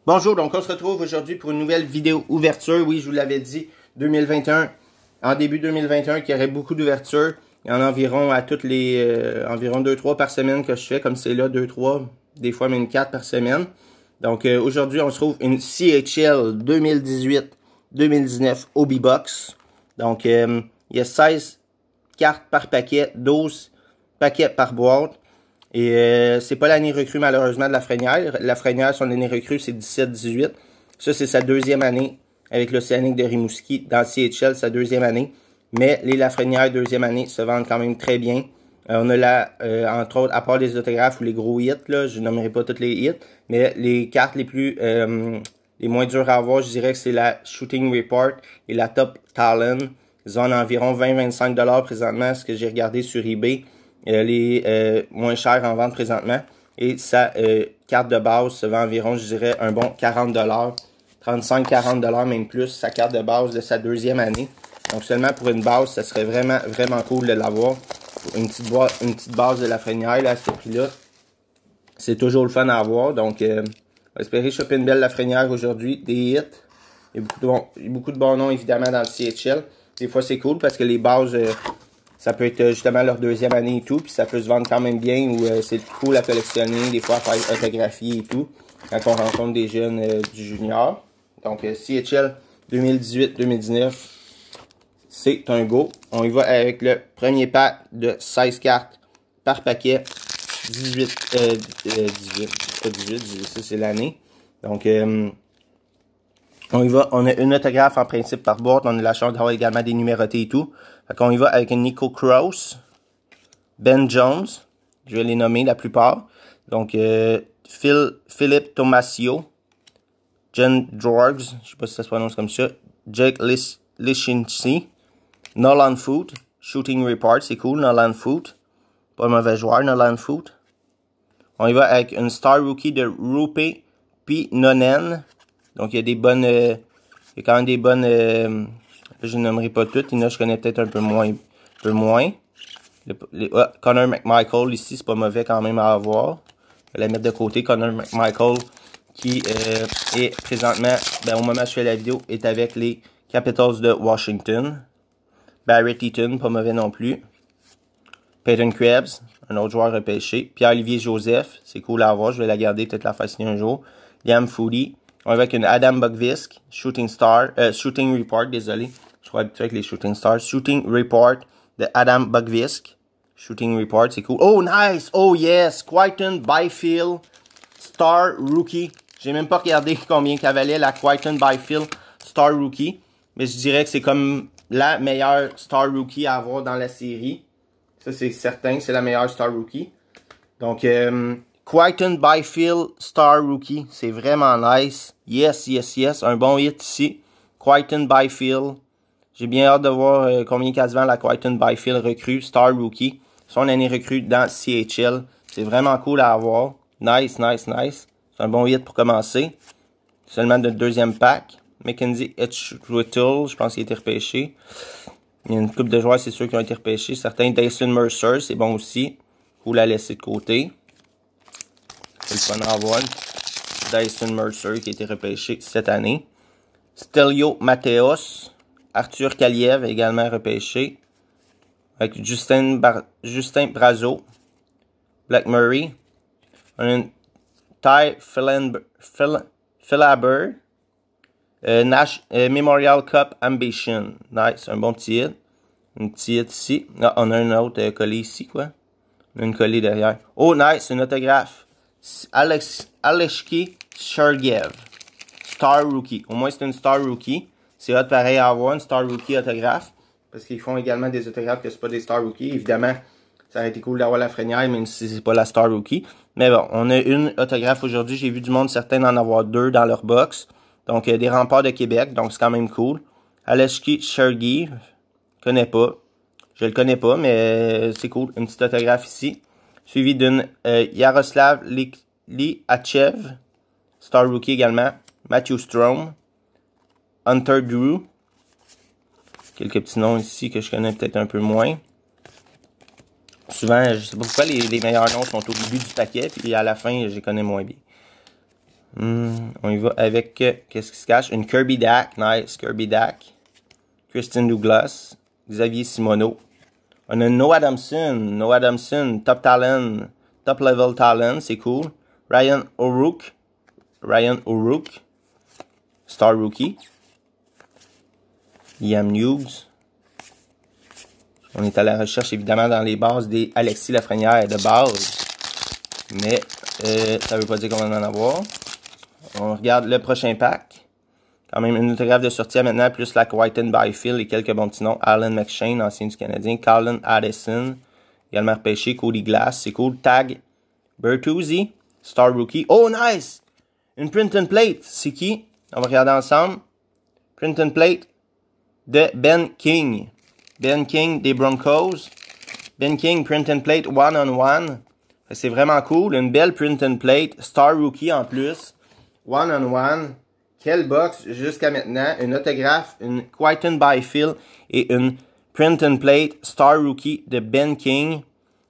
Bonjour, donc on se retrouve aujourd'hui pour une nouvelle vidéo ouverture. Oui, je vous l'avais dit, 2021, en début 2021, qu'il y aurait beaucoup d'ouvertures. Il y en a environ à toutes les environ 2-3 par semaine que je fais, comme c'est là, 2-3, des fois même 4 par semaine. Donc aujourd'hui, on se trouve une CHL 2018-2019 Hobby Box. Donc il y a 16 cartes par paquet, 12 paquets par boîte. Et c'est pas l'année recrue malheureusement de Lafrenière. Lafrenière, son année recrue, c'est 17-18. Ça, c'est sa deuxième année avec l'Océanique de Rimouski dans CHL, sa deuxième année. Mais les Lafrenière deuxième année se vendent quand même très bien. On a là, entre autres, à part les autographes ou les gros hits, là, je nommerai pas toutes les hits, mais les cartes les moins dures à avoir, je dirais que c'est la Shooting Report et la Top Talent. Ils ont environ 20-25$ présentement, ce que j'ai regardé sur eBay. Les moins chers en vente présentement. Et sa carte de base se vend environ, je dirais, un bon 40$. 35-40$, même plus, sa carte de base de sa deuxième année. Donc seulement pour une base, ça serait vraiment cool de l'avoir. Une petite base de Lafrenière là, à ce prix-là. C'est toujours le fun à avoir. Donc, on va espérer choper une belle Lafrenière aujourd'hui. Des hits. Il y a beaucoup de bons noms, évidemment, dans le CHL. Des fois, c'est cool parce que les bases... ça peut être justement leur deuxième année et tout, puis ça peut se vendre quand même bien, ou c'est cool à collectionner, des fois à faire autographier et tout, quand on rencontre des jeunes du junior. Donc CHL 2018-2019, c'est un go. On y va avec le premier pack de 16 cartes par paquet, 18, ça c'est l'année. Donc on y va, on a une autographe en principe par boîte, on a la chance d'avoir également des numérotés et tout. Fait qu'on y va avec un Nico Cross, Ben Jones, je vais les nommer la plupart. Donc Philippe Tomasio, Jen George, je sais pas si ça se prononce comme ça, Jake Lishinsky, Nolan Foot, Shooting Report, c'est cool, Nolan Foot, pas un mauvais joueur, Nolan Foot. On y va avec une Star Rookie de Rupe Pinonen. Donc, il y a des bonnes... il y a quand même des bonnes... je ne nommerai pas toutes. Il y en a, je connais peut-être un peu moins. Connor McMichael, ici, c'est pas mauvais quand même à avoir. Je vais la mettre de côté. Connor McMichael, qui est présentement, au moment où je fais la vidéo, est avec les Capitals de Washington. Barrett Eaton, pas mauvais non plus. Peyton Krebs, un autre joueur repêché. Pierre-Olivier Joseph, c'est cool à avoir. Je vais la garder, peut-être la faire signer un jour. Liam Foodie. On va avec une Adam Bugvisk, Shooting Report, désolé. Je suis habitué avec les Shooting Stars. Shooting Report de Adam Bugvisk. Shooting Report, c'est cool. Oh, nice! Oh, yes! Quaiton Byfield, Star Rookie. J'ai même pas regardé combien qu'elle valait la Quaiton Byfield Star Rookie. Mais je dirais que c'est comme la meilleure Star Rookie à avoir dans la série. Ça, c'est certain, c'est la meilleure Star Rookie. Donc, Quaiton Byfield Star Rookie, c'est vraiment nice. Yes, yes, yes, un bon hit ici. Quaiton Byfield. J'ai bien hâte de voir combien qu'elle se vend la Quaiton Byfield recrue Star Rookie. Son année recrue dans CHL. C'est vraiment cool à avoir. Nice, nice, nice. C'est un bon hit pour commencer. Seulement de deuxième pack. Mackenzie Etchwittle, je pense qu'il a été repêché. Il y a une couple de joueurs, c'est sûr, qui ont été repêchés. Certains, Dyson Mercer, c'est bon aussi. Faut la laisser de côté. C'est le fun à avoir. Dyson Mercer qui a été repêché cette année. Stelio Mateos. Arthur Kaliev également repêché. Avec Justin Brazo. Black Murray. On a une Ty Philaber. Nash Memorial Cup Ambition. Nice, un bon petit hit. Un petit hit ici. Ah, on a un autre collé ici, quoi. On a une collée derrière. Oh, nice, une autographe. Alexei Sergeyev. Star Rookie. Au moins, c'est une Star Rookie. C'est hot pareil à avoir, une Star Rookie autographe. Parce qu'ils font également des autographes que c'est pas des Star Rookie. Évidemment, ça aurait été cool d'avoir la Lafrenière, même si c'est pas la Star Rookie. Mais bon, on a une autographe aujourd'hui. J'ai vu du monde, certains en avoir deux dans leur box. Donc, des remparts de Québec. Donc, c'est quand même cool. Alexei Sergeyev. Je connais pas. Je le connais pas, mais c'est cool. Une petite autographe ici. Suivi d'une Yaroslav Liachev. Star Rookie également. Matthew Strom. Hunter Drew. Quelques petits noms ici que je connais peut-être un peu moins. Souvent, je sais pas pourquoi les meilleurs noms sont au début du paquet, puis à la fin, je les connais moins bien. On y va avec, qu'est-ce qui se cache? Une Kirby Dak, nice, Kirby Dak. Kristen Douglas, Xavier Simoneau. On a Noah Adamson, top talent, top level talent, c'est cool. Ryan O'Rourke, star rookie. Liam Hughes. On est à la recherche évidemment dans les bases des Alexis Lafrenière de base. Mais ça veut pas dire qu'on va en avoir. On regarde le prochain pack. Quand même une autographe de sortie à maintenant, plus la Whiten Byfield et quelques bons petits noms. Alan McShane, ancien du Canadien. Colin Addison, également repêché. Cody Glass, c'est cool. Tag Bertuzzi, star rookie. Oh, nice! Une print and plate. C'est qui? On va regarder ensemble. Print and plate de Ben King. Ben King des Broncos. Ben King, print and plate, one-on-one. C'est vraiment cool. Une belle print and plate. Star rookie en plus. One-on-one. Quelle box jusqu'à maintenant. Une autographe, une Whiten Byfield et une print and plate Star Rookie de Ben King.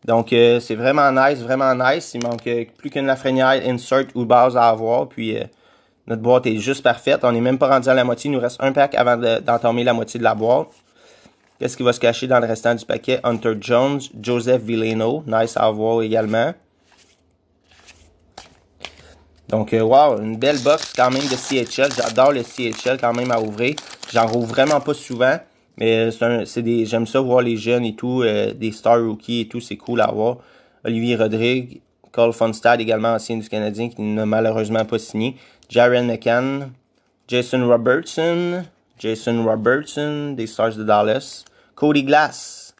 Donc, c'est vraiment nice, vraiment nice. Il manque plus qu'une Lafrenière insert ou base à avoir. Puis, notre boîte est juste parfaite. On n'est même pas rendu à la moitié. Il nous reste un pack avant d'entamer la moitié de la boîte. Qu'est-ce qui va se cacher dans le restant du paquet? Hunter Jones, Joseph Villeno. Nice à avoir également. Donc, wow, une belle box quand même de CHL. J'adore le CHL quand même à ouvrir. J'en rouvre vraiment pas souvent. Mais j'aime ça voir les jeunes et tout, des Star Rookies et tout, c'est cool à voir. Olivier Rodrigue, Cole Funstad également ancien du Canadien qui n'a malheureusement pas signé. Jaren McCann, Jason Robertson, des Stars de Dallas. Cody Glass,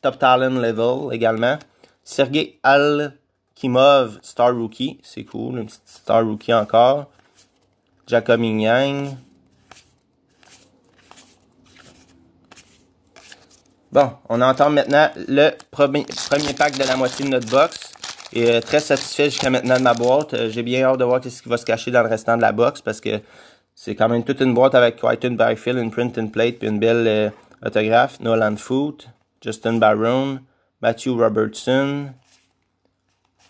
top talent level également. Sergei Alkimov, Star Rookie, c'est cool, une petite Star Rookie encore. Jacob Yang. Bon, on entend maintenant le premier pack de la moitié de notre box. Et très satisfait jusqu'à maintenant de ma boîte. J'ai bien hâte de voir ce qui va se cacher dans le restant de la box parce que c'est quand même toute une boîte avec Whiten Byfield, une print and plate puis une belle autographe. Nolan Foote, Justin Barron, Matthew Robertson.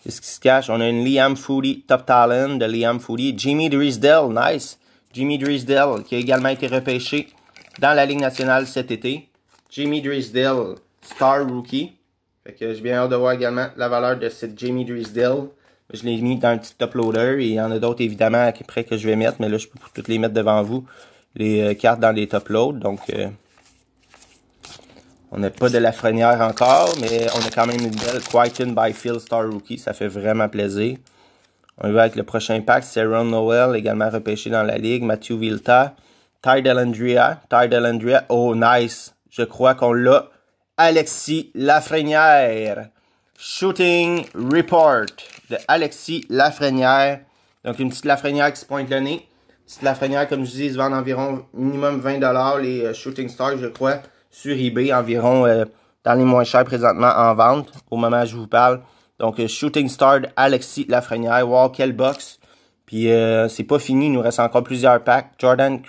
Qu'est-ce qui se cache? On a une Liam Foudy, top talent de Liam Foudy. Jimmy Drysdale, nice. Jimmy Drysdale qui a également été repêché dans la Ligue nationale cet été. Jimmy Drysdale, Star Rookie. Fait que j'ai bien hâte de voir également la valeur de cette Jimmy Drysdale. Je l'ai mis dans un petit top loader et il y en a d'autres évidemment après que je vais mettre, mais là je peux toutes les mettre devant vous. Les cartes dans les top loads. Donc on n'a pas de Lafrenière encore, mais on a quand même une belle Whiten Byfield Star Rookie. Ça fait vraiment plaisir. On va avec le prochain pack. C'est Ron Noel, également repêché dans la ligue. Matthew Vilta. Ty Dellandrea. Oh nice. Je crois qu'on l'a. Alexis Lafrenière. Shooting Report de Alexis Lafrenière. Donc, une petite Lafrenière qui se pointe le nez. Petite Lafrenière, comme je dis, ils se vendent environ minimum 20$. Les Shooting Stars, je crois, sur eBay. Environ dans les moins chers présentement en vente, au moment où je vous parle. Donc, Shooting Star de Alexis Lafrenière. Wow, quelle box. Puis, c'est pas fini. Il nous reste encore plusieurs packs. Jordan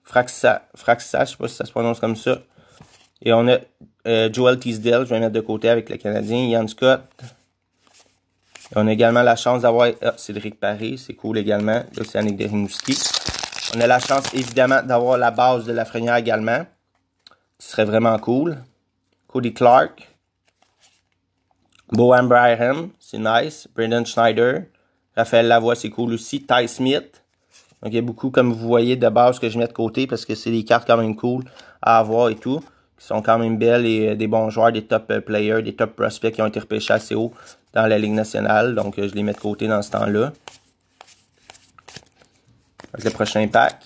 Fraxa, je sais pas si ça se prononce comme ça. Et on a Joel Teasdale, je vais mettre de côté avec le Canadien. Ian Scott. Et on a également la chance d'avoir Cédric Paré, c'est cool également. L'Océanique de Rimouski. On a la chance évidemment d'avoir la base de Lafrenière également. Ce serait vraiment cool. Cody Clark. Bohan Bryan, c'est nice. Brendan Schneider. Raphaël Lavoie, c'est cool aussi. Ty Smith. Donc, il y a beaucoup, comme vous voyez, de base que je mets de côté parce que c'est des cartes quand même cool à avoir et tout. Qui sont quand même belles et des bons joueurs, des top players, des top prospects qui ont été repêchés assez haut dans la Ligue nationale. Donc, je les mets de côté dans ce temps-là. Le prochain pack.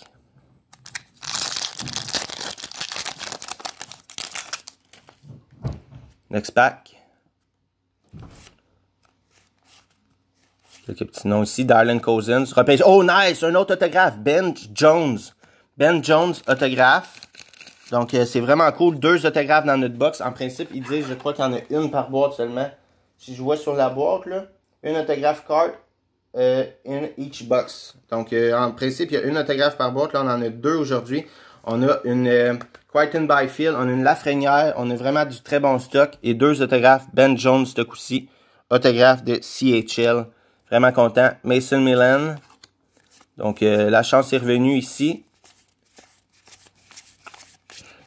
Next pack. Quelques petits noms ici. Darlene Cousins. Repêche. Oh, nice! Un autre autographe. Ben Jones. Ben Jones, autographe. Donc, c'est vraiment cool. 2 autographes dans notre box. En principe, ils disent, je crois qu'il y en a une par boîte seulement. Si je vois sur la boîte, là, une autographe card in each box. Donc, en principe, il y a une autographe par boîte. Là, on en a 2 aujourd'hui. On a une Whiten Byfield, on a une Lafrenière. On a vraiment du très bon stock. Et 2 autographes. Ben Jones, ce coup-ci. Autographe de CHL. Vraiment content. Mason Millen. Donc, la chance est revenue ici.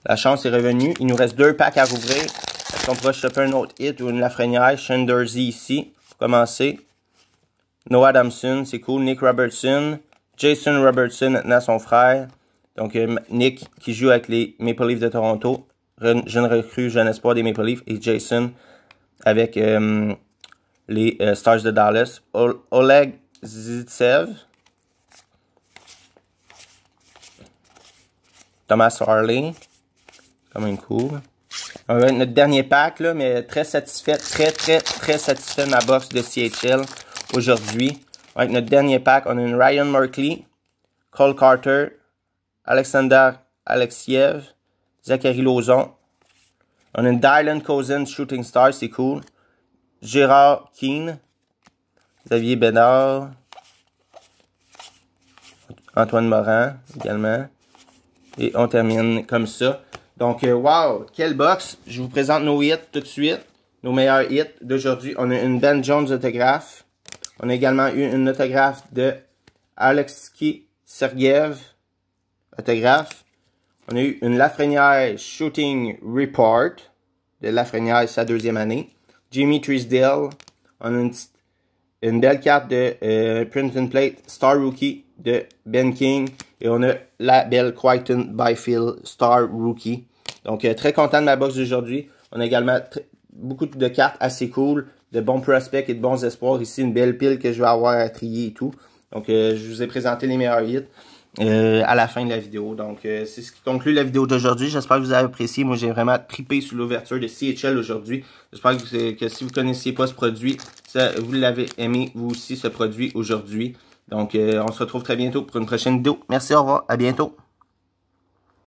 La chance est revenue. Il nous reste 2 packs à rouvrir. Est-ce qu'on pourra choper un autre hit ou une Lafrenière? Shane Dorsey ici, pour commencer. Noah Adamson, c'est cool. Nick Robertson. Jason Robertson, maintenant son frère. Donc, Nick qui joue avec les Maple Leafs de Toronto. Jeune recrue, jeune espoir des Maple Leafs. Et Jason avec les Stars de Dallas. Oleg Zitsev. Thomas Harley. Quand même cool. On va notre dernier pack, là, mais très satisfait. Très satisfait de ma box de CHL aujourd'hui. Avec notre dernier pack, on a une Ryan Merkley, Cole Carter, Alexander Alexiev, Zachary Lauzon. On a une Dylan Cousins Shooting Star, c'est cool. Gérard Keane, Xavier Bédard, Antoine Morin également. Et on termine comme ça. Donc, wow, quelle box. Je vous présente nos hits tout de suite. Nos meilleurs hits d'aujourd'hui. On a une Ben Jones autographe. On a également eu une autographe de Alexis Sergeev. Autographe. On a eu une Lafrenière Shooting Report. De Lafrenière, sa 2e année. Jimmy Trisdale. On a une belle carte de Print and Plate Star Rookie de Ben King. Et on a la belle Crichton Byfield Star Rookie. Donc, très content de ma box d'aujourd'hui. On a également beaucoup de cartes assez cool, de bons prospects et de bons espoirs. Ici, une belle pile que je vais avoir à trier et tout. Donc, je vous ai présenté les meilleurs hits à la fin de la vidéo. Donc, c'est ce qui conclut la vidéo d'aujourd'hui. J'espère que vous avez apprécié. Moi, j'ai vraiment trippé sur l'ouverture de CHL aujourd'hui. J'espère que si vous ne connaissiez pas ce produit, vous l'avez aimé, vous aussi, ce produit aujourd'hui. Donc, on se retrouve très bientôt pour une prochaine vidéo. Merci, au revoir, à bientôt.